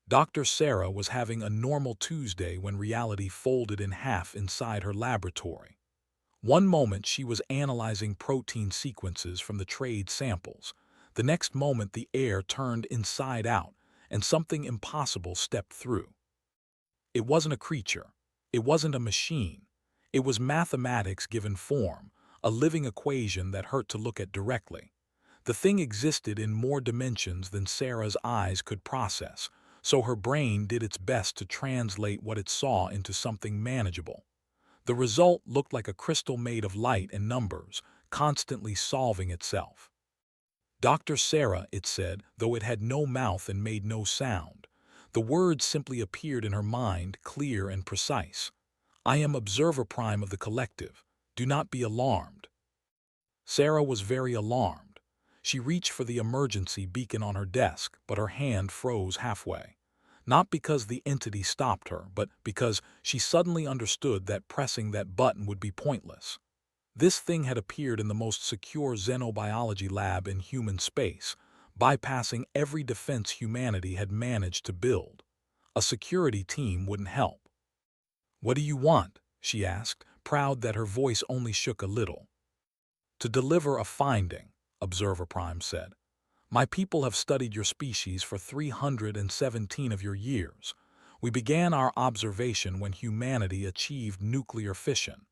Dr. Sarah was having a normal Tuesday when reality folded in half inside her laboratory. One moment she was analyzing protein sequences from the trade samples. The next moment the air turned inside out and something impossible stepped through. It wasn't a creature. It wasn't a machine. It was mathematics given form, a living equation that hurt to look at directly. The thing existed in more dimensions than Sarah's eyes could process, so her brain did its best to translate what it saw into something manageable. The result looked like a crystal made of light and numbers, constantly solving itself. Dr. Sarah, it said, though it had no mouth and made no sound. The words simply appeared in her mind, clear and precise. I am Observer Prime of the Collective. Do not be alarmed. Sarah was very alarmed. She reached for the emergency beacon on her desk, but her hand froze halfway. Not because the entity stopped her, but because she suddenly understood that pressing that button would be pointless. This thing had appeared in the most secure xenobiology lab in human space, bypassing every defense humanity had managed to build. A security team wouldn't help. "What do you want?" she asked, proud that her voice only shook a little. "To deliver a finding," Observer Prime said. "My people have studied your species for 317 of your years. We began our observation when humanity achieved nuclear fission.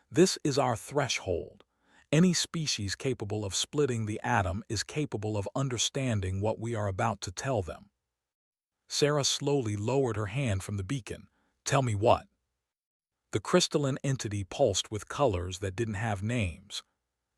This is our threshold. Any species capable of splitting the atom is capable of understanding what we are about to tell them." Sarah slowly lowered her hand from the beacon. "Tell me what?" The crystalline entity pulsed with colors that didn't have names.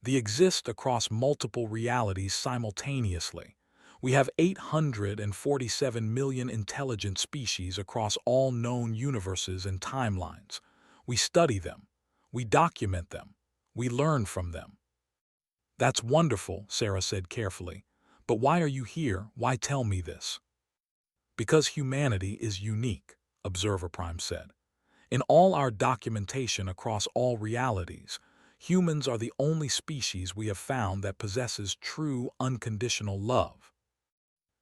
They exist across multiple realities simultaneously. We have 847 million intelligent species across all known universes and timelines. We study them. We document them. We learn from them. "That's wonderful," Sarah said carefully. "But why are you here? Why tell me this?" "Because humanity is unique," Observer Prime said. "In all our documentation across all realities, humans are the only species we have found that possesses true, unconditional love."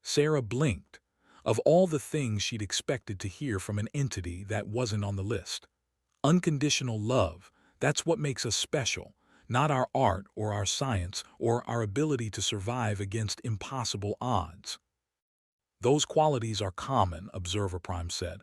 Sarah blinked. Of all the things she'd expected to hear from an entity, that wasn't on the list. Unconditional love, that's what makes us special, not our art or our science or our ability to survive against impossible odds. "Those qualities are common," Observer Prime said.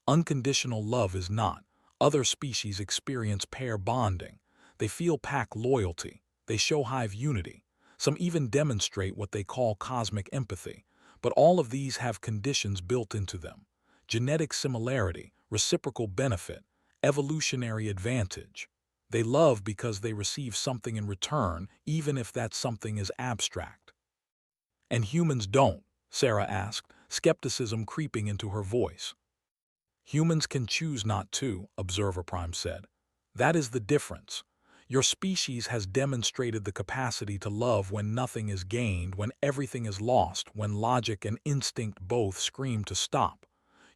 "Unconditional love is not. Other species experience pair bonding. They feel pack loyalty. They show hive unity. Some even demonstrate what they call cosmic empathy. But all of these have conditions built into them: genetic similarity, reciprocal benefit, evolutionary advantage. They love because they receive something in return, even if that something is abstract." "And humans don't?" Sarah asked, skepticism creeping into her voice. "Humans can choose not to," Observer Prime said. "That is the difference. Your species has demonstrated the capacity to love when nothing is gained, when everything is lost, when logic and instinct both scream to stop.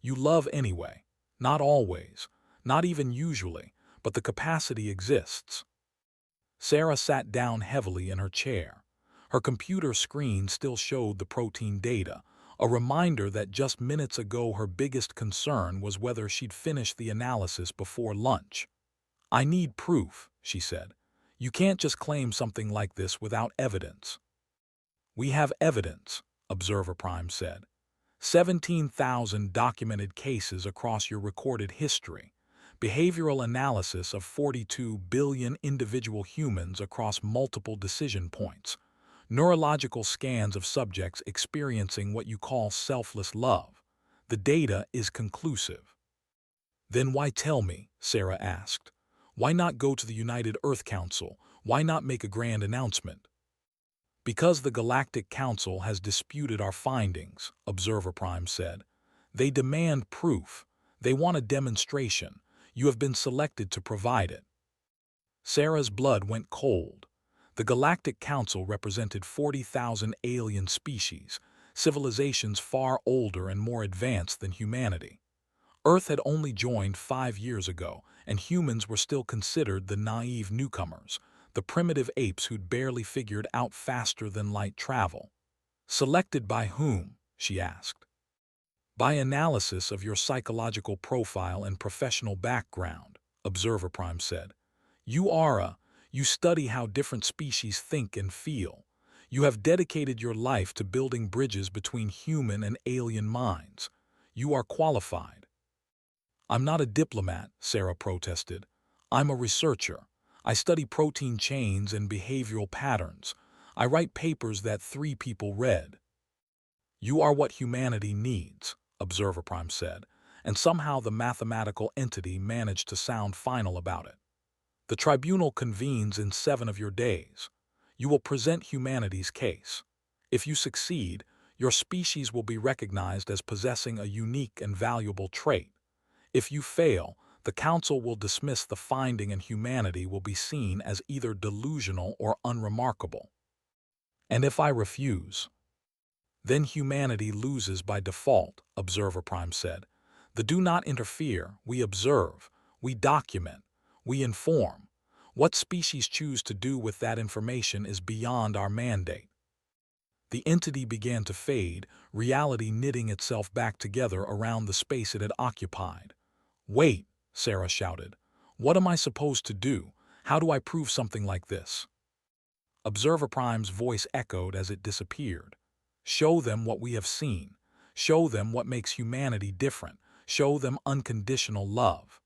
You love anyway. Not always. Not even usually. But the capacity exists." Sarah sat down heavily in her chair. Her computer screen still showed the protein data, a reminder that just minutes ago her biggest concern was whether she'd finish the analysis before lunch. "I need proof," she said. "You can't just claim something like this without evidence." "We have evidence," Observer Prime said. 17,000 documented cases across your recorded history. Behavioral analysis of 42 billion individual humans across multiple decision points. Neurological scans of subjects experiencing what you call selfless love. The data is conclusive. "Then why tell me?" Sarah asked. "Why not go to the United Earth Council? Why not make a grand announcement?" "Because the Galactic Council has disputed our findings," Observer Prime said. "They demand proof. They want a demonstration. You have been selected to provide it." Sarah's blood went cold. The Galactic Council represented 40,000 alien species, civilizations far older and more advanced than humanity. Earth had only joined 5 years ago, and humans were still considered the naive newcomers, the primitive apes who'd barely figured out faster-than-light travel. "Selected by whom?" she asked. By analysis of your psychological profile and professional background, Observer Prime said. You study how different species think and feel. You have dedicated your life to building bridges between human and alien minds. You are qualified. I'm not a diplomat, Sarah protested. I'm a researcher. I study protein chains and behavioral patterns. I write papers that 3 people read. You are what humanity needs, Observer Prime said, and somehow the mathematical entity managed to sound final about it. The tribunal convenes in 7 of your days. You will present humanity's case. If you succeed, your species will be recognized as possessing a unique and valuable trait. If you fail, the council will dismiss the finding and humanity will be seen as either delusional or unremarkable. And if I refuse, then humanity loses by default, Observer Prime said. The do not interfere, we observe, we document, we inform. What species choose to do with that information is beyond our mandate. The entity began to fade, reality knitting itself back together around the space it had occupied. Wait, Sarah shouted. What am I supposed to do? How do I prove something like this? Observer Prime's voice echoed as it disappeared. Show them what we have seen. Show them what makes humanity different. Show them unconditional love.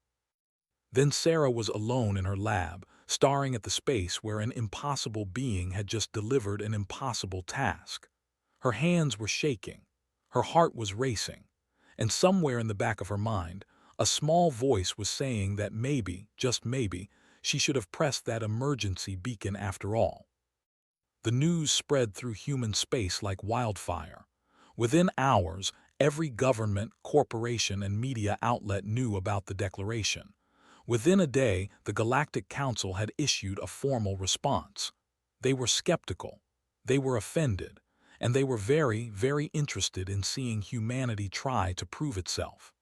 Then Sarah was alone in her lab, staring at the space where an impossible being had just delivered an impossible task. Her hands were shaking. Her heart was racing. And somewhere in the back of her mind, a small voice was saying that maybe, just maybe, she should have pressed that emergency beacon after all. The news spread through human space like wildfire. Within hours, every government, corporation, and media outlet knew about the declaration. Within a day, the Galactic Council had issued a formal response. They were skeptical, they were offended, and they were very, very interested in seeing humanity try to prove itself.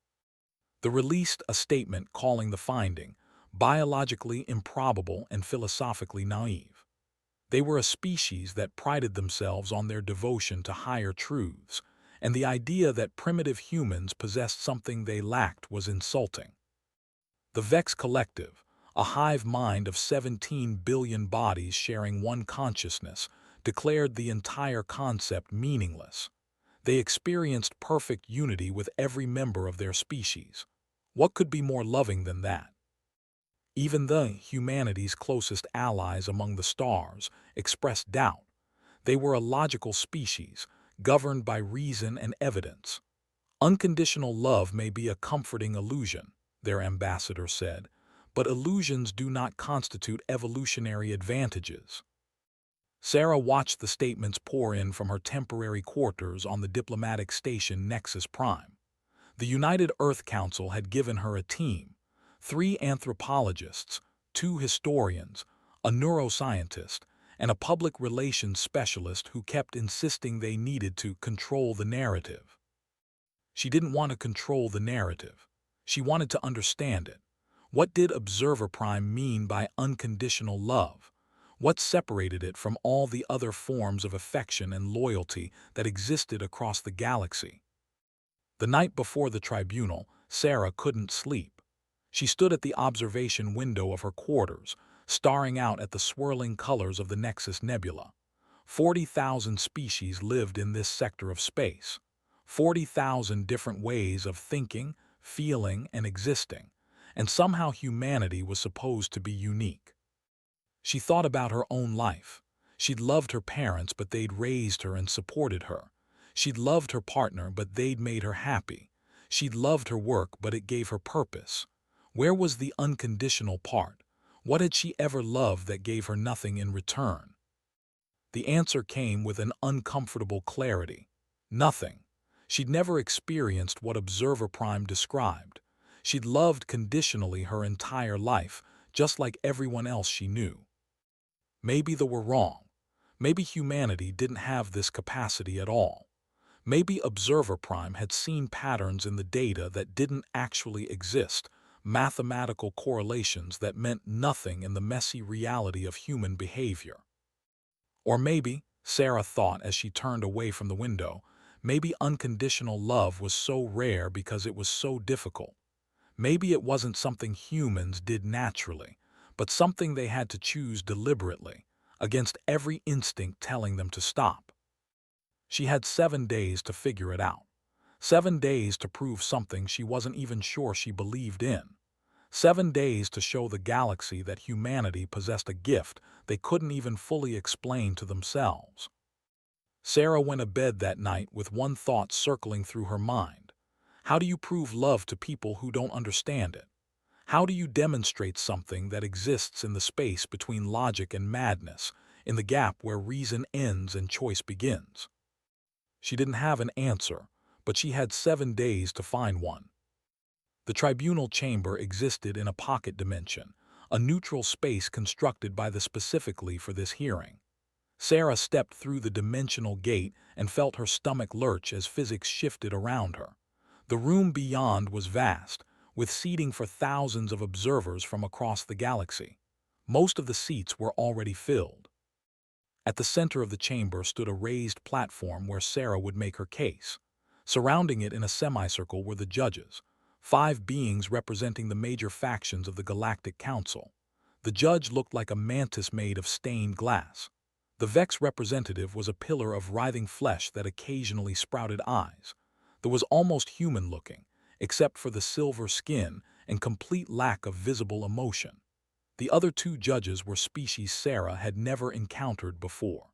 They released a statement calling the finding biologically improbable and philosophically naive. They were a species that prided themselves on their devotion to higher truths, and the idea that primitive humans possessed something they lacked was insulting. The Vex Collective, a hive mind of 17 billion bodies sharing one consciousness, declared the entire concept meaningless. They experienced perfect unity with every member of their species. What could be more loving than that? Even humanity's closest allies among the stars expressed doubt. They were a logical species, governed by reason and evidence. Unconditional love may be a comforting illusion, their ambassador said, but illusions do not constitute evolutionary advantages. Sarah watched the statements pour in from her temporary quarters on the diplomatic station Nexus Prime. The United Earth Council had given her a team, 3 anthropologists, 2 historians, a neuroscientist, and a public relations specialist who kept insisting they needed to control the narrative. She didn't want to control the narrative. She wanted to understand it. What did Observer Prime mean by unconditional love? What separated it from all the other forms of affection and loyalty that existed across the galaxy? The night before the tribunal, Sarah couldn't sleep. She stood at the observation window of her quarters, staring out at the swirling colors of the Nexus Nebula. 40,000 species lived in this sector of space. 40,000 different ways of thinking, feeling, and existing, and somehow humanity was supposed to be unique. She thought about her own life. She'd loved her parents, but they'd raised her and supported her. She'd loved her partner, but they'd made her happy. She'd loved her work, but it gave her purpose. Where was the unconditional part? What had she ever loved that gave her nothing in return? The answer came with an uncomfortable clarity. Nothing. She'd never experienced what Observer Prime described. She'd loved conditionally her entire life, just like everyone else she knew. Maybe they were wrong. Maybe humanity didn't have this capacity at all. Maybe Observer Prime had seen patterns in the data that didn't actually exist, mathematical correlations that meant nothing in the messy reality of human behavior. Or maybe, Sarah thought as she turned away from the window, Maybe unconditional love was so rare because it was so difficult. Maybe it wasn't something humans did naturally, but something they had to choose deliberately, against every instinct telling them to stop. She had 7 days to figure it out. 7 days to prove something she wasn't even sure she believed in. 7 days to show the galaxy that humanity possessed a gift they couldn't even fully explain to themselves. Sarah went to bed that night with one thought circling through her mind. How do you prove love to people who don't understand it? How do you demonstrate something that exists in the space between logic and madness, in the gap where reason ends and choice begins? She didn't have an answer, but she had 7 days to find one. The tribunal chamber existed in a pocket dimension, a neutral space constructed by the specifically for this hearing. Sarah stepped through the dimensional gate and felt her stomach lurch as physics shifted around her. The room beyond was vast, with seating for thousands of observers from across the galaxy. Most of the seats were already filled. At the center of the chamber stood a raised platform where Sarah would make her case. Surrounding it in a semicircle were the judges, 5 beings representing the major factions of the Galactic Council. The judge looked like a mantis made of stained glass. The Vex representative was a pillar of writhing flesh that occasionally sprouted eyes. There was almost human-looking, except for the silver skin and complete lack of visible emotion. The other 2 judges were species Sarah had never encountered before.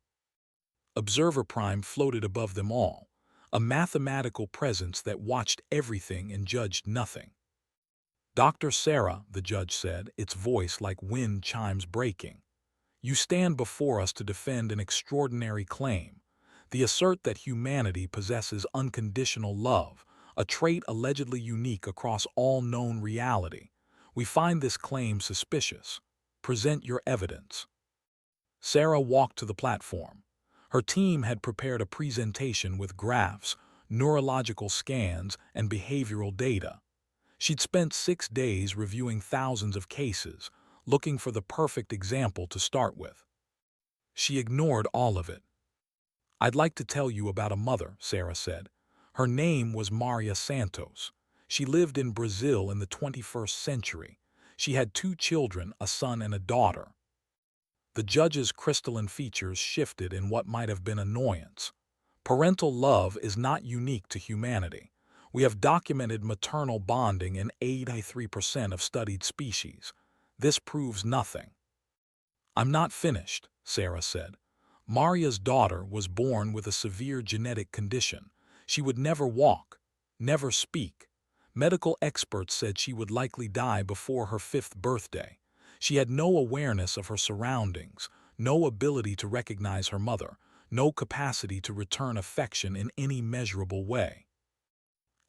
Observer Prime floated above them all, a mathematical presence that watched everything and judged nothing. "Dr. Sarah," the judge said, its voice like wind chimes breaking, "you stand before us to defend an extraordinary claim. The assert that humanity possesses unconditional love, a trait allegedly unique across all known reality. We find this claim suspicious. Present your evidence." Sarah walked to the platform. Her team had prepared a presentation with graphs, neurological scans, and behavioral data. She'd spent 6 days reviewing thousands of cases, looking for the perfect example to start with. She ignored all of it. "I'd like to tell you about a mother," Sarah said. "Her name was Maria Santos. She lived in Brazil in the 21st century. She had 2 children, a son and a daughter." The judge's crystalline features shifted in what might have been annoyance. "Parental love is not unique to humanity. We have documented maternal bonding in 83% of studied species. This proves nothing." "I'm not finished," Sarah said. "Maria's daughter was born with a severe genetic condition. She would never walk, never speak. Medical experts said she would likely die before her 5th birthday. She had no awareness of her surroundings, no ability to recognize her mother, no capacity to return affection in any measurable way."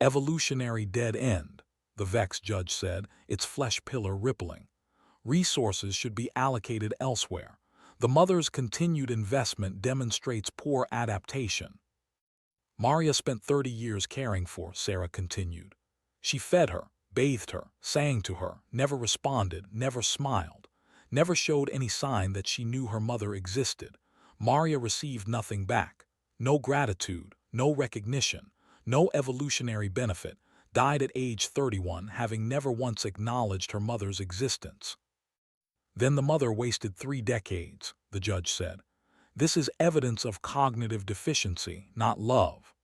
"Evolutionary dead end," the Vex judge said, its flesh pillar rippling. "Resources should be allocated elsewhere. The mother's continued investment demonstrates poor adaptation." "Maria spent 30 years caring for," Sarah continued. "She fed her, bathed her, sang to her, never responded, never smiled, never showed any sign that she knew her mother existed. Maria received nothing back. No gratitude, no recognition, no evolutionary benefit, died at age 31 having never once acknowledged her mother's existence." "Then the mother wasted 3 decades, the judge said. "This is evidence of cognitive deficiency, not love."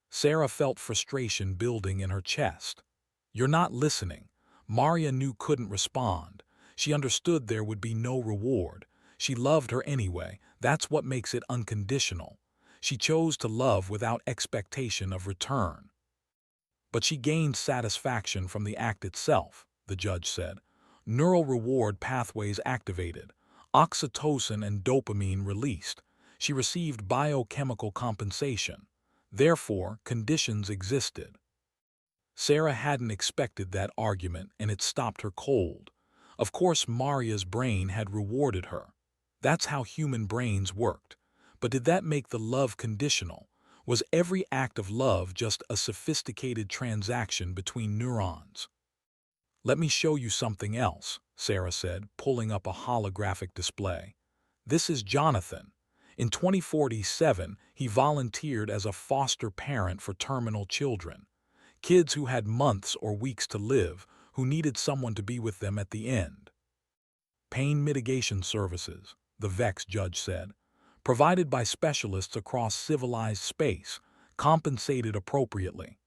Sarah felt frustration building in her chest. "You're not listening." Maria knew couldn't respond. She understood there would be no reward. She loved her anyway. That's what makes it unconditional. She chose to love without expectation of return. "But she gained satisfaction from the act itself," the judge said. "Neural reward pathways activated, oxytocin and dopamine released. She received biochemical compensation. Therefore, conditions existed." Sarah hadn't expected that argument, and it stopped her cold. Of course, Maria's brain had rewarded her. That's how human brains worked. But did that make the love conditional? Was every act of love just a sophisticated transaction between neurons? "Let me show you something else," Sarah said, pulling up a holographic display. "This is Jonathan. In 2047, he volunteered as a foster parent for terminal children, kids who had months or weeks to live, who needed someone to be with them at the end. Pain mitigation services, the Vex judge said, provided by specialists across civilized space, compensated appropriately.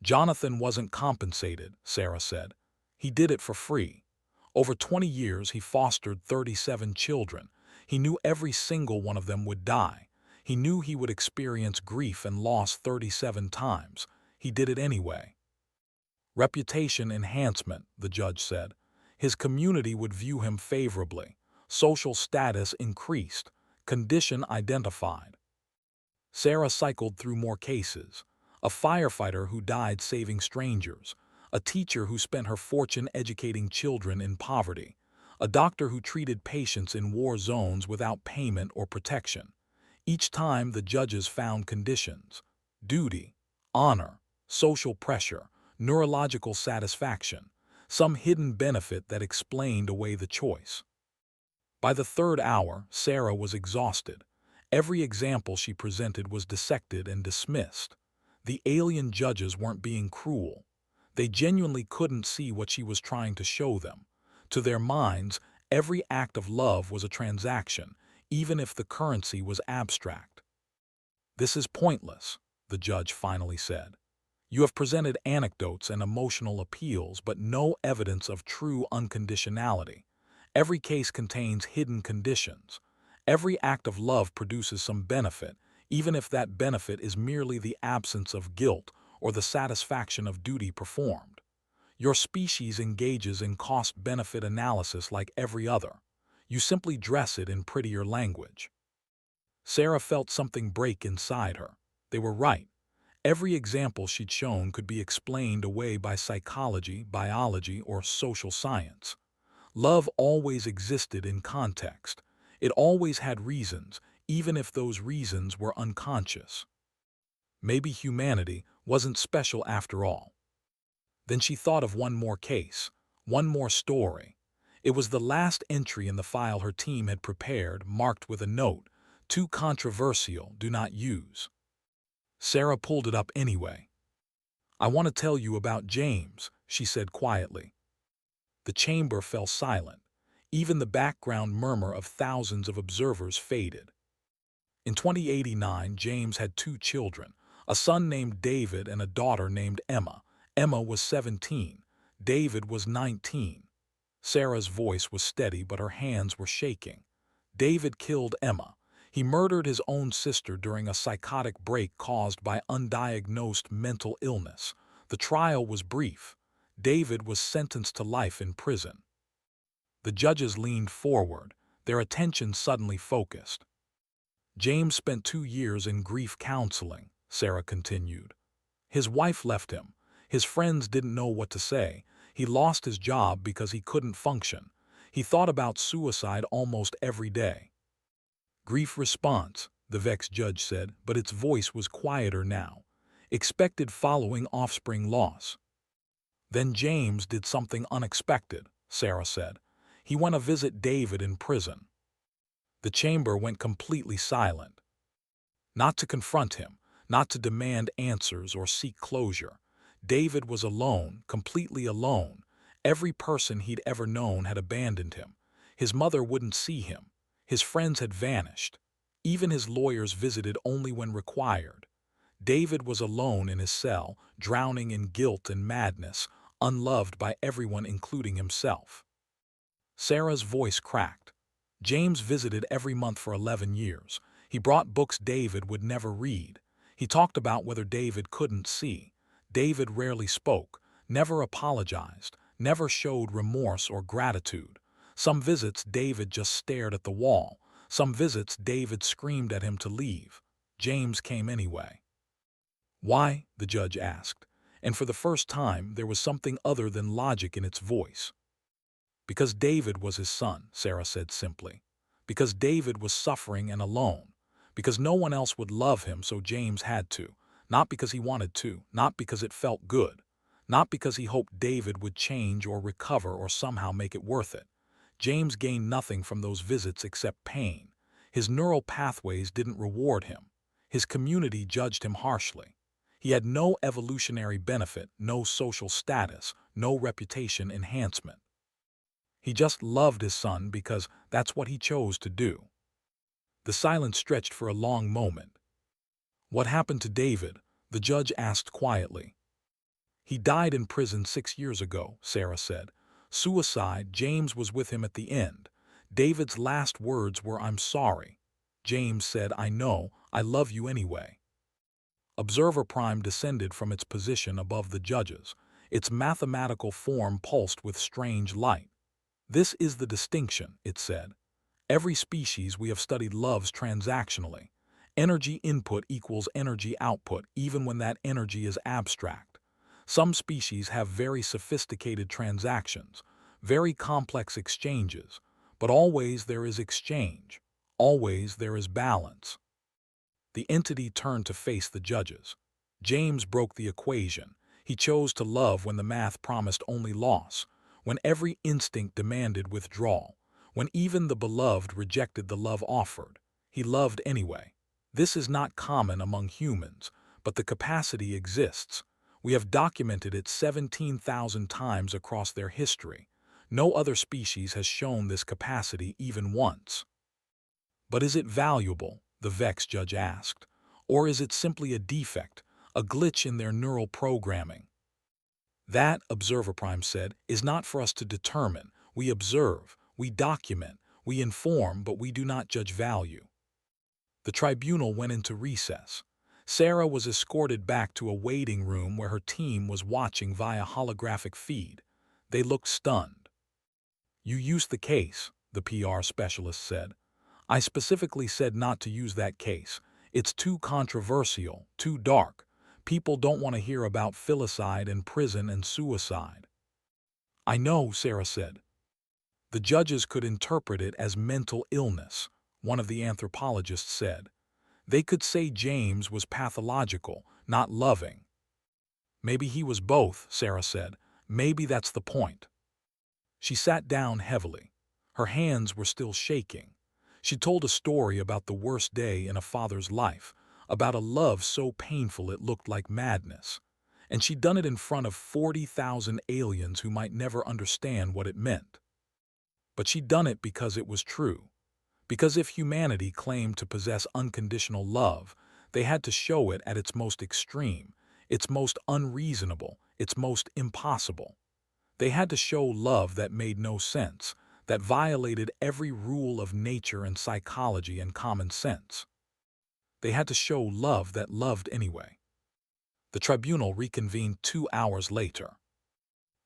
Jonathan wasn't compensated, Sarah said. He did it for free. Over 20 years, he fostered 37 children. He knew every single one of them would die. He knew he would experience grief and loss 37 times. He did it anyway. Reputation enhancement, the judge said. His community would view him favorably. Social status increased. Condition identified. Sarah cycled through more cases. A firefighter who died saving strangers. A teacher who spent her fortune educating children in poverty. A doctor who treated patients in war zones without payment or protection. Each time the judges found conditions: duty, honor, social pressure, neurological satisfaction, some hidden benefit that explained away the choice. By the third hour, Sarah was exhausted. Every example she presented was dissected and dismissed. The alien judges weren't being cruel. They genuinely couldn't see what she was trying to show them. To their minds, every act of love was a transaction, even if the currency was abstract. "This is pointless," the judge finally said. "You have presented anecdotes and emotional appeals, but no evidence of true unconditionality. Every case contains hidden conditions. Every act of love produces some benefit, even if that benefit is merely the absence of guilt or the satisfaction of duty performed. Your species engages in cost-benefit analysis like every other. You simply dress it in prettier language." Sarah felt something break inside her. They were right. Every example she'd shown could be explained away by psychology, biology, or social science. Love always existed in context. It always had reasons, even if those reasons were unconscious. Maybe humanity wasn't special after all. Then she thought of one more case, one more story. It was the last entry in the file her team had prepared, marked with a note: "Too controversial, do not use." Sarah pulled it up anyway. "I want to tell you about James," she said quietly. The chamber fell silent. Even the background murmur of thousands of observers faded. In 2089, James had 2 children, a son named David and a daughter named Emma. Emma was 17. David was 19. Sarah's voice was steady, but her hands were shaking. David killed Emma. He murdered his own sister during a psychotic break caused by undiagnosed mental illness. The trial was brief. David was sentenced to life in prison. The judges leaned forward, their attention suddenly focused. "James spent 2 years in grief counseling," Sarah continued. "His wife left him. His friends didn't know what to say. He lost his job because he couldn't function. He thought about suicide almost every day." "Grief response," the Vex judge said, but its voice was quieter now. "Expected following offspring loss." "Then James did something unexpected," Sarah said. "He went to visit David in prison." The chamber went completely silent. Not to confront him, not to demand answers or seek closure. David was alone, completely alone. Every person he'd ever known had abandoned him. His mother wouldn't see him. His friends had vanished. Even his lawyers visited only when required. David was alone in his cell, drowning in guilt and madness, unloved by everyone including himself. Sarah's voice cracked. "James visited every month for 11 years. He brought books David would never read. He talked about whether David couldn't see. David rarely spoke, never apologized, never showed remorse or gratitude. Some visits David just stared at the wall. Some visits David screamed at him to leave. James came anyway." "Why?" the judge asked, and for the first time there was something other than logic in its voice. "Because David was his son," Sarah said simply. "Because David was suffering and alone. Because no one else would love him, so James had to. Not because he wanted to, not because it felt good. Not because he hoped David would change or recover or somehow make it worth it. James gained nothing from those visits except pain. His neural pathways didn't reward him. His community judged him harshly. He had no evolutionary benefit, no social status, no reputation enhancement. He just loved his son because that's what he chose to do. The silence stretched for a long moment. "What happened to David?" the judge asked quietly. "He died in prison 6 years ago," Sarah said. "Suicide. James was with him at the end. David's last words were, 'I'm sorry.' James said, 'I know, I love you anyway.'" Observer Prime descended from its position above the judges. Its mathematical form pulsed with strange light. "This is the distinction," it said. "Every species we have studied loves transactionally. Energy input equals energy output, even when that energy is abstract. Some species have very sophisticated transactions, very complex exchanges, but always there is exchange. Always there is balance." The entity turned to face the judges. James broke the equation. He chose to love when the math promised only loss, when every instinct demanded withdrawal, when even the beloved rejected the love offered. He loved anyway. This is not common among humans, but the capacity exists. We have documented it 17,000 times across their history. No other species has shown this capacity even once. "But is it valuable?" the Vex judge asked. "Or is it simply a defect, a glitch in their neural programming?" "That," Observer Prime said, "is not for us to determine. We observe, we document, we inform, but we do not judge value." The tribunal went into recess. Sarah was escorted back to a waiting room where her team was watching via holographic feed. They looked stunned. "You used the case," the PR specialist said. "I specifically said not to use that case. It's too controversial, too dark. People don't want to hear about filicide and prison and suicide." "I know," Sarah said. "The judges could interpret it as mental illness," one of the anthropologists said. "They could say James was pathological, not loving." "Maybe he was both," Sarah said. "Maybe that's the point." She sat down heavily. Her hands were still shaking. She told a story about the worst day in a father's life, about a love so painful it looked like madness. And she'd done it in front of 40,000 aliens who might never understand what it meant. But she'd done it because it was true. Because if humanity claimed to possess unconditional love, they had to show it at its most extreme, its most unreasonable, its most impossible. They had to show love that made no sense, that violated every rule of nature and psychology and common sense. They had to show love that loved anyway. The tribunal reconvened 2 hours later.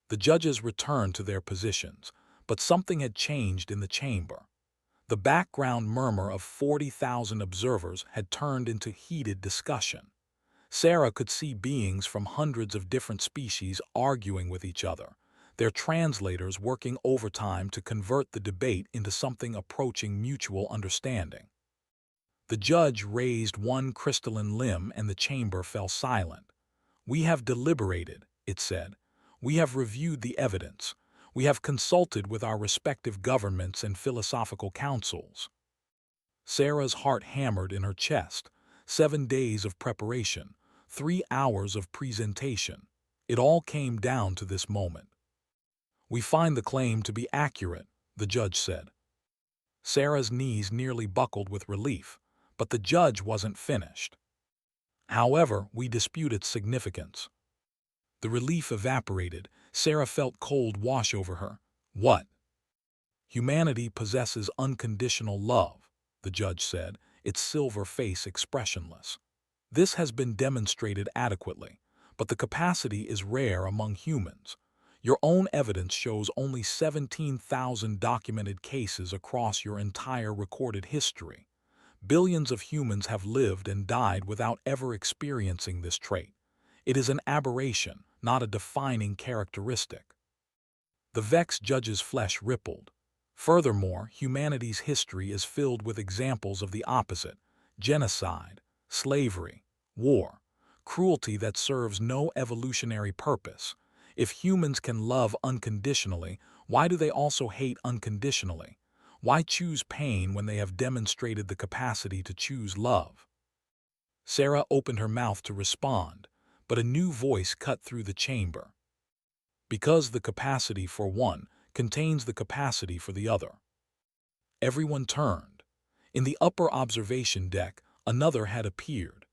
The judges returned to their positions, but something had changed in the chamber. The background murmur of 40,000 observers had turned into heated discussion. Sarah could see beings from hundreds of different species arguing with each other, their translators working overtime to convert the debate into something approaching mutual understanding. The judge raised one crystalline limb and the chamber fell silent. "We have deliberated," it said. "We have reviewed the evidence. We have consulted with our respective governments and philosophical councils." Sarah's heart hammered in her chest. 7 days of preparation, 3 hours of presentation. It all came down to this moment. "We find the claim to be accurate," the judge said. Sarah's knees nearly buckled with relief, but the judge wasn't finished. "However, we dispute its significance." The relief evaporated. Sarah felt cold wash over her. "What?" "Humanity possesses unconditional love," the judge said, its silver face expressionless. "This has been demonstrated adequately, but the capacity is rare among humans. Your own evidence shows only 17,000 documented cases across your entire recorded history. Billions of humans have lived and died without ever experiencing this trait. It is an aberration, not a defining characteristic." The Vex judge's flesh rippled. Furthermore, humanity's history is filled with examples of the opposite: genocide, slavery, war, cruelty that serves no evolutionary purpose. If humans can love unconditionally, why do they also hate unconditionally? Why choose pain when they have demonstrated the capacity to choose love? Sarah opened her mouth to respond, but a new voice cut through the chamber. Because the capacity for one contains the capacity for the other. Everyone turned. In the upper observation deck, another had appeared.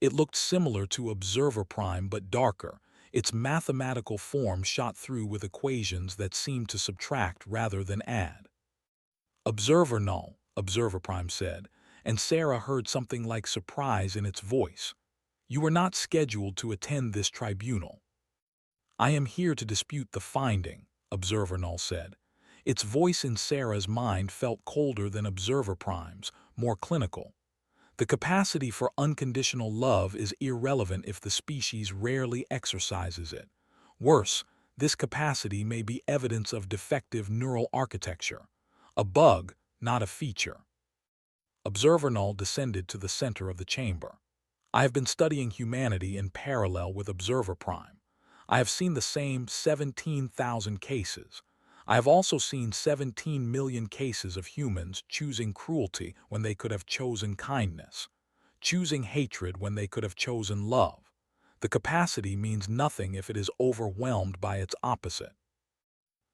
It looked similar to Observer Prime but darker, its mathematical form shot through with equations that seemed to subtract rather than add. Observer Null, Observer Prime said, and Sarah heard something like surprise in its voice. You were not scheduled to attend this tribunal. I am here to dispute the finding, Observer Null said. Its voice in Sarah's mind felt colder than Observer Prime's, more clinical. The capacity for unconditional love is irrelevant if the species rarely exercises it. Worse, this capacity may be evidence of defective neural architecture. A bug, not a feature. Observer Null descended to the center of the chamber. I have been studying humanity in parallel with Observer Prime. I have seen the same 17,000 cases. I have also seen 17 million cases of humans choosing cruelty when they could have chosen kindness, choosing hatred when they could have chosen love. The capacity means nothing if it is overwhelmed by its opposite.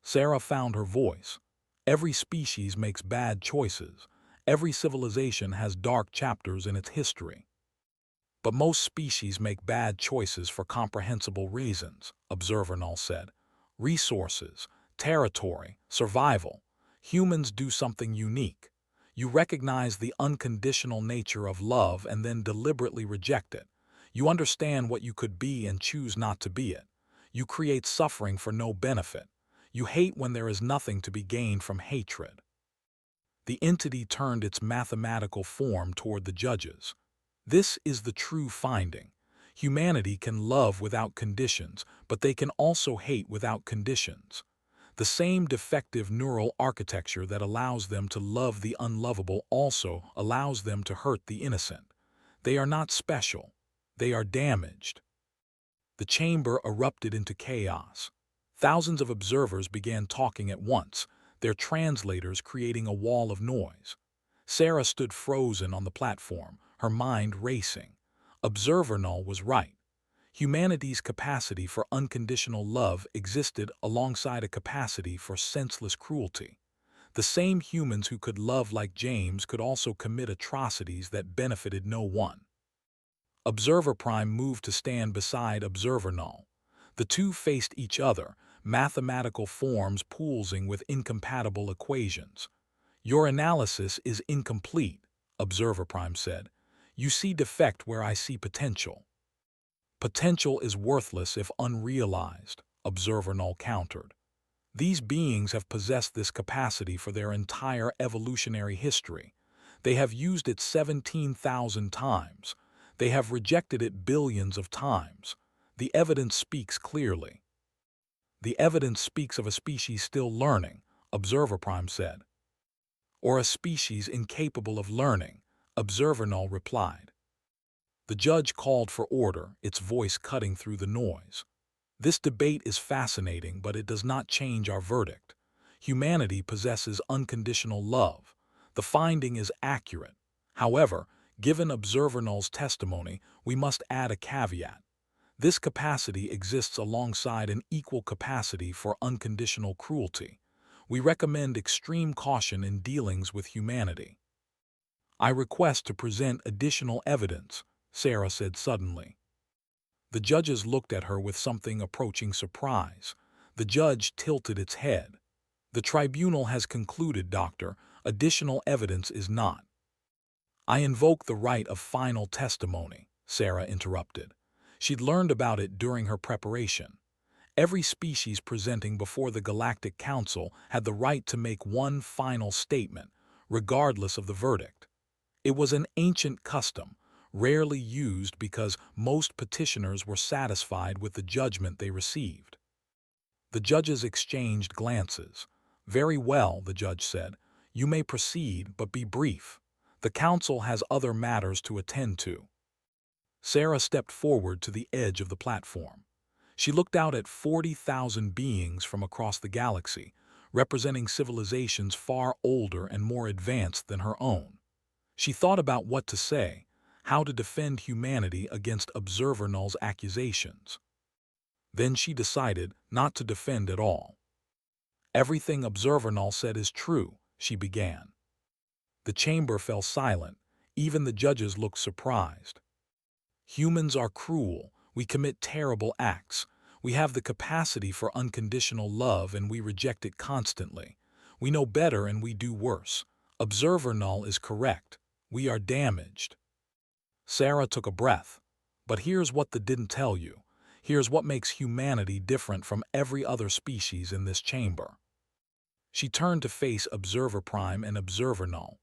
Sarah found her voice. Every species makes bad choices. Every civilization has dark chapters in its history. But most species make bad choices for comprehensible reasons, Observer Null said. Resources, territory, survival. Humans do something unique. You recognize the unconditional nature of love and then deliberately reject it. You understand what you could be and choose not to be it. You create suffering for no benefit. You hate when there is nothing to be gained from hatred. The entity turned its mathematical form toward the judges. This is the true finding. Humanity can love without conditions, but they can also hate without conditions. The same defective neural architecture that allows them to love the unlovable also allows them to hurt the innocent. They are not special. They are damaged. The chamber erupted into chaos. Thousands of observers began talking at once, their translators creating a wall of noise. Sarah stood frozen on the platform, her mind racing. Observer Null was right. Humanity's capacity for unconditional love existed alongside a capacity for senseless cruelty. The same humans who could love like James could also commit atrocities that benefited no one. Observer Prime moved to stand beside Observer Null. The two faced each other, mathematical forms pooling with incompatible equations. Your analysis is incomplete, Observer Prime said. You see defect where I see potential. Potential is worthless if unrealized, Observer Null countered. These beings have possessed this capacity for their entire evolutionary history. They have used it 17,000 times. They have rejected it billions of times. The evidence speaks clearly. The evidence speaks of a species still learning, Observer Prime said. Or a species incapable of learning, Observer Null replied. The judge called for order, its voice cutting through the noise. This debate is fascinating, but it does not change our verdict. Humanity possesses unconditional love. The finding is accurate. However, given Observer Null's testimony, we must add a caveat. This capacity exists alongside an equal capacity for unconditional cruelty. We recommend extreme caution in dealings with humanity. I request to present additional evidence, Sarah said suddenly. The judges looked at her with something approaching surprise. The judge tilted its head. The tribunal has concluded, Doctor. Additional evidence is not. I invoke the right of final testimony, Sarah interrupted. She'd learned about it during her preparation. Every species presenting before the Galactic Council had the right to make one final statement, regardless of the verdict. It was an ancient custom, rarely used because most petitioners were satisfied with the judgment they received. The judges exchanged glances. Very well, the judge said. You may proceed, but be brief. The council has other matters to attend to. Sarah stepped forward to the edge of the platform. She looked out at 40,000 beings from across the galaxy, representing civilizations far older and more advanced than her own. She thought about what to say, how to defend humanity against Observer Null's accusations. Then she decided not to defend at all. "Everything Observer Null said is true," she began. The chamber fell silent. Even the judges looked surprised. "Humans are cruel. We commit terrible acts. We have the capacity for unconditional love and we reject it constantly. We know better and we do worse. Observer Null is correct. We are damaged." Sarah took a breath. "But here's what they didn't tell you. Here's what makes humanity different from every other species in this chamber." She turned to face Observer Prime and Observer Null.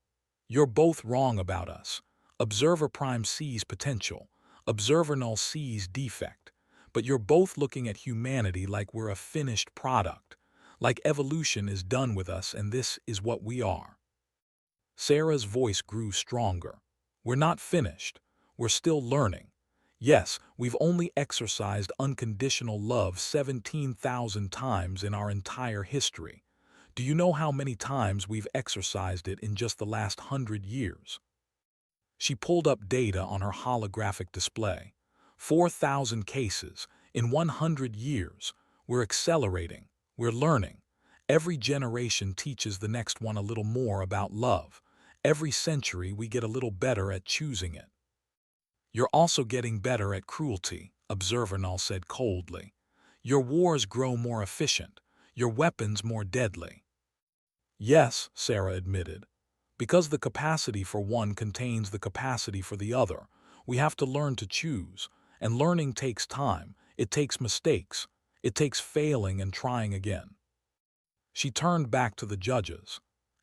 "You're both wrong about us. Observer Prime sees potential. Observer Null sees defect. But you're both looking at humanity like we're a finished product, like evolution is done with us and this is what we are." Sarah's voice grew stronger. "We're not finished. We're still learning. Yes, we've only exercised unconditional love 17,000 times in our entire history. Do you know how many times we've exercised it in just the last 100 years? She pulled up data on her holographic display. 4,000 cases in 100 years. We're accelerating. We're learning. Every generation teaches the next one a little more about love. Every century we get a little better at choosing it. You're also getting better at cruelty," Observer Null said coldly. "Your wars grow more efficient. Your weapons more deadly." "Yes," Sarah admitted. "Because the capacity for one contains the capacity for the other. We have to learn to choose. And learning takes time. It takes mistakes. It takes failing and trying again." She turned back to the judges.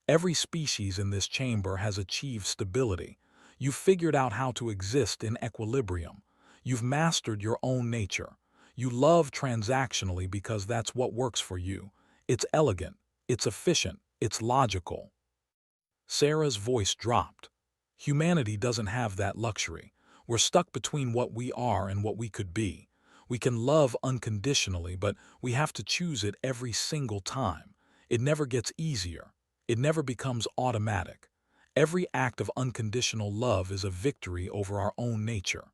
"Every species in this chamber has achieved stability. You've figured out how to exist in equilibrium. You've mastered your own nature. You love transactionally because that's what works for you. It's elegant. It's efficient. It's logical." Sarah's voice dropped. "Humanity doesn't have that luxury. We're stuck between what we are and what we could be. We can love unconditionally, but we have to choose it every single time. It never gets easier. It never becomes automatic. Every act of unconditional love is a victory over our own nature."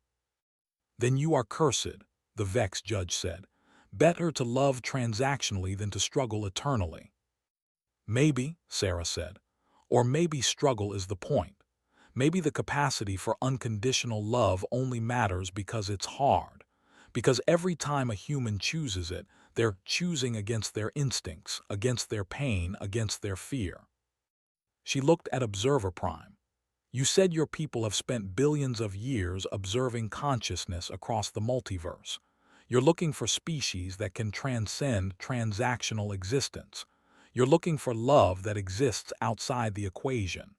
"Then you are cursed," the vexed judge said. "Better to love transactionally than to struggle eternally." "Maybe," Sarah said. "Or maybe struggle is the point. Maybe the capacity for unconditional love only matters because it's hard. Because every time a human chooses it, they're choosing against their instincts, against their pain, against their fear." She looked at Observer Prime. "You said your people have spent billions of years observing consciousness across the multiverse. You're looking for species that can transcend transactional existence. You're looking for love that exists outside the equation."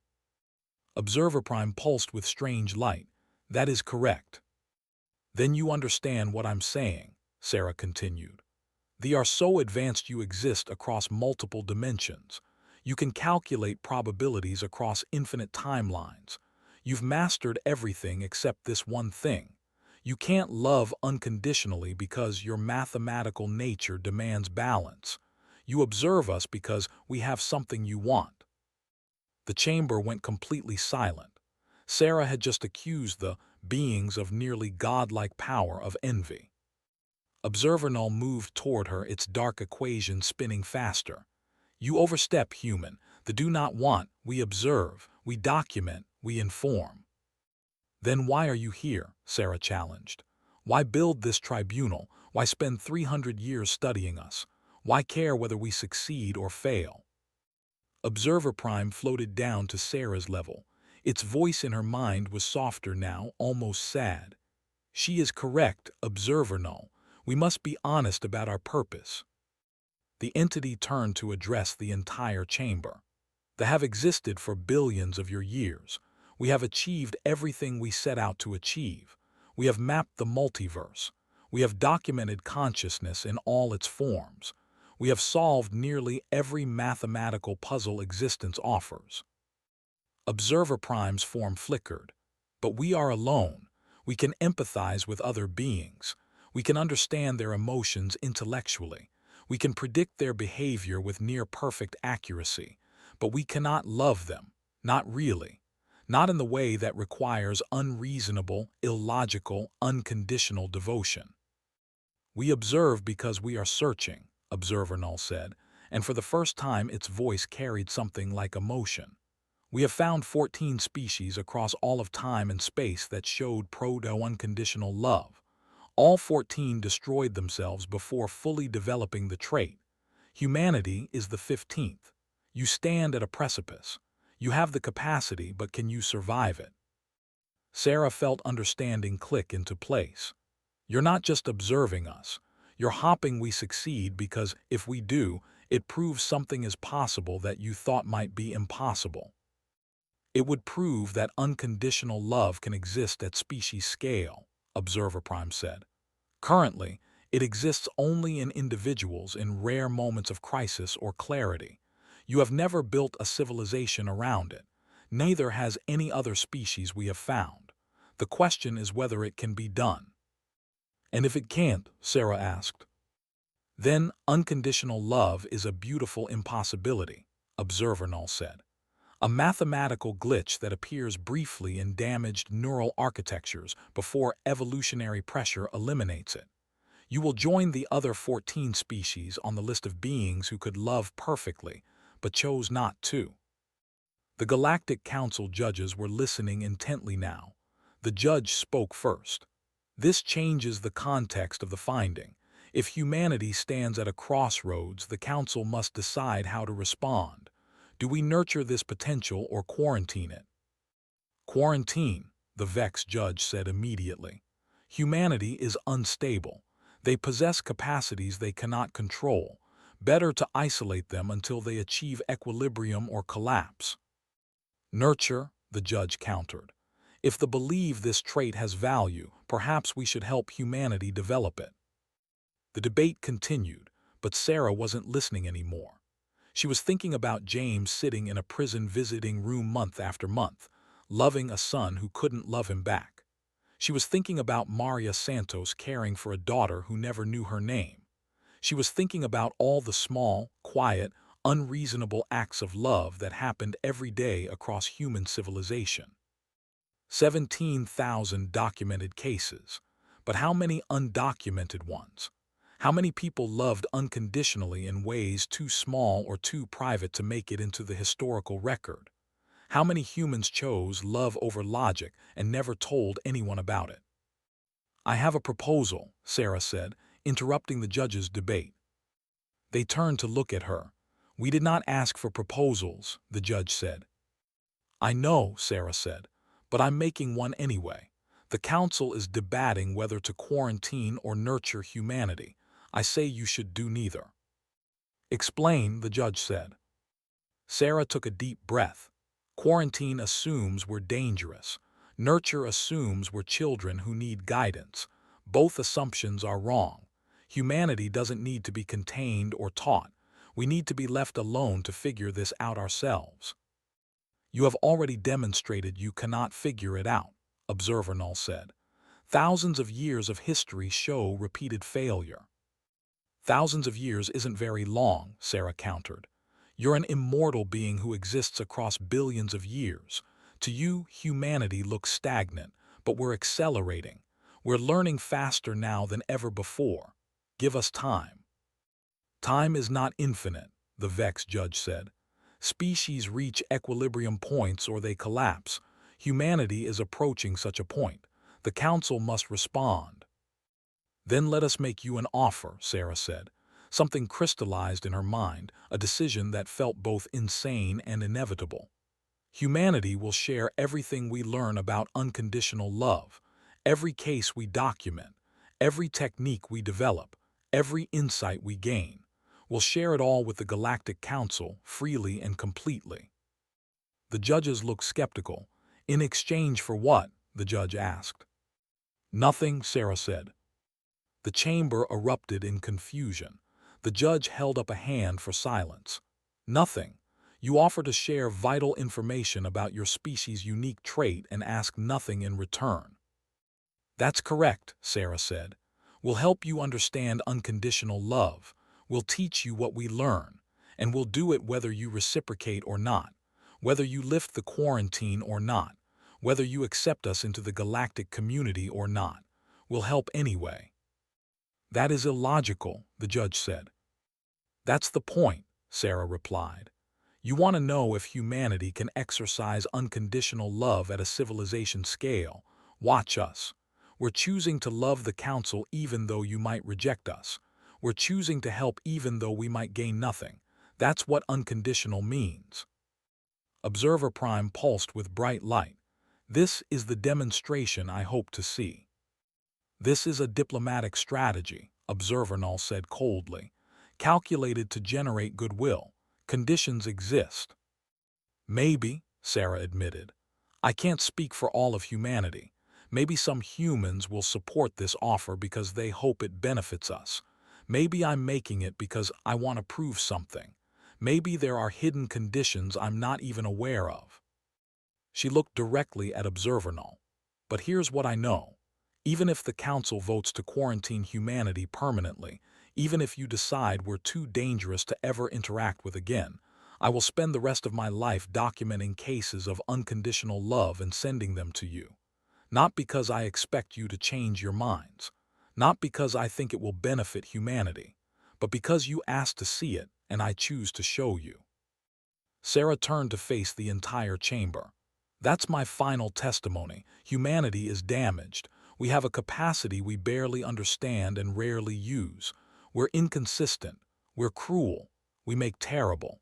Observer Prime pulsed with strange light. "That is correct." "Then you understand what I'm saying," Sarah continued. "They are so advanced you exist across multiple dimensions. You can calculate probabilities across infinite timelines. You've mastered everything except this one thing. You can't love unconditionally because your mathematical nature demands balance. You observe us because we have something you want." The chamber went completely silent. Sarah had just accused the beings of nearly godlike power of envy. Observer Null moved toward her, its dark equation spinning faster. "You overstep, human. The do not want. We observe. We document. We inform." "Then why are you here?" Sarah challenged. "Why build this tribunal? Why spend 300 years studying us? Why care whether we succeed or fail?" Observer Prime floated down to Sarah's level. Its voice in her mind was softer now, almost sad. "She is correct, Observer Null. We must be honest about our purpose." The entity turned to address the entire chamber. "They have existed for billions of your years. We have achieved everything we set out to achieve. We have mapped the multiverse. We have documented consciousness in all its forms. We have solved nearly every mathematical puzzle existence offers." Observer Prime's form flickered. "But we are alone. We can empathize with other beings. We can understand their emotions intellectually. We can predict their behavior with near-perfect accuracy, but we cannot love them, not really, not in the way that requires unreasonable, illogical, unconditional devotion. We observe because we are searching, Observer Null said, and for the first time its voice carried something like emotion. We have found 14 species across all of time and space that showed proto-unconditional love. All 14 destroyed themselves before fully developing the trait. Humanity is the 15th. You stand at a precipice. You have the capacity, but can you survive it? Sarah felt understanding click into place. You're not just observing us. You're hoping we succeed because, if we do, it proves something is possible that you thought might be impossible. It would prove that unconditional love can exist at species scale, Observer Prime said. Currently, it exists only in individuals in rare moments of crisis or clarity. You have never built a civilization around it. Neither has any other species we have found. The question is whether it can be done. And if it can't, Sarah asked, then unconditional love is a beautiful impossibility, Observer Null said. A mathematical glitch that appears briefly in damaged neural architectures before evolutionary pressure eliminates it. You will join the other 14 species on the list of beings who could love perfectly, but chose not to. The Galactic Council judges were listening intently now. The judge spoke first. This changes the context of the finding. If humanity stands at a crossroads, the Council must decide how to respond. Do we nurture this potential or quarantine it? Quarantine, the Vex judge said immediately. Humanity is unstable. They possess capacities they cannot control. Better to isolate them until they achieve equilibrium or collapse. Nurture, the judge countered. If they believe this trait has value, perhaps we should help humanity develop it. The debate continued, but Sarah wasn't listening anymore. She was thinking about James sitting in a prison visiting room month after month, loving a son who couldn't love him back. She was thinking about Maria Santos caring for a daughter who never knew her name. She was thinking about all the small, quiet, unreasonable acts of love that happened every day across human civilization. 17,000 documented cases, but how many undocumented ones? How many people loved unconditionally in ways too small or too private to make it into the historical record? How many humans chose love over logic and never told anyone about it? I have a proposal, Sarah said, interrupting the judges' debate. They turned to look at her. We did not ask for proposals, the judge said. I know, Sarah said, but I'm making one anyway. The council is debating whether to quarantine or nurture humanity. I say you should do neither. Explain, the judge said. Sarah took a deep breath. Quarantine assumes we're dangerous. Nurture assumes we're children who need guidance. Both assumptions are wrong. Humanity doesn't need to be contained or taught. We need to be left alone to figure this out ourselves. You have already demonstrated you cannot figure it out, Observer Null said. Thousands of years of history show repeated failure. Thousands of years isn't very long, Sarah countered. You're an immortal being who exists across billions of years. To you, humanity looks stagnant, but we're accelerating. We're learning faster now than ever before. Give us time. Time is not infinite, the Vex judge said. Species reach equilibrium points or they collapse. Humanity is approaching such a point. The council must respond. Then let us make you an offer, Sarah said. Something crystallized in her mind, a decision that felt both insane and inevitable. Humanity will share everything we learn about unconditional love, every case we document, every technique we develop, every insight we gain. We'll share it all with the Galactic Council, freely and completely. The judges looked skeptical. In exchange for what? The judge asked. Nothing, Sarah said. The chamber erupted in confusion. The judge held up a hand for silence. Nothing. You offer to share vital information about your species' unique trait and ask nothing in return. That's correct, Sarah said. We'll help you understand unconditional love. We'll teach you what we learn, and we'll do it whether you reciprocate or not, whether you lift the quarantine or not, whether you accept us into the galactic community or not. We'll help anyway." "That is illogical," the judge said. "That's the point," Sarah replied. "You want to know if humanity can exercise unconditional love at a civilization scale. Watch us. We're choosing to love the Council even though you might reject us. We're choosing to help even though we might gain nothing. That's what unconditional means." Observer Prime pulsed with bright light. "This is the demonstration I hope to see." "This is a diplomatic strategy," Observer Null said coldly, "calculated to generate goodwill. Conditions exist." "Maybe," Sarah admitted. "I can't speak for all of humanity. Maybe some humans will support this offer because they hope it benefits us. Maybe I'm making it because I want to prove something. Maybe there are hidden conditions I'm not even aware of." She looked directly at Observer Null. "But here's what I know. Even if the Council votes to quarantine humanity permanently, even if you decide we're too dangerous to ever interact with again, I will spend the rest of my life documenting cases of unconditional love and sending them to you. Not because I expect you to change your minds, not because I think it will benefit humanity, but because you asked to see it and I choose to show you." Sarah turned to face the entire chamber. "That's my final testimony. Humanity is damaged. We have a capacity we barely understand and rarely use. We're inconsistent. We're cruel. We make terrible,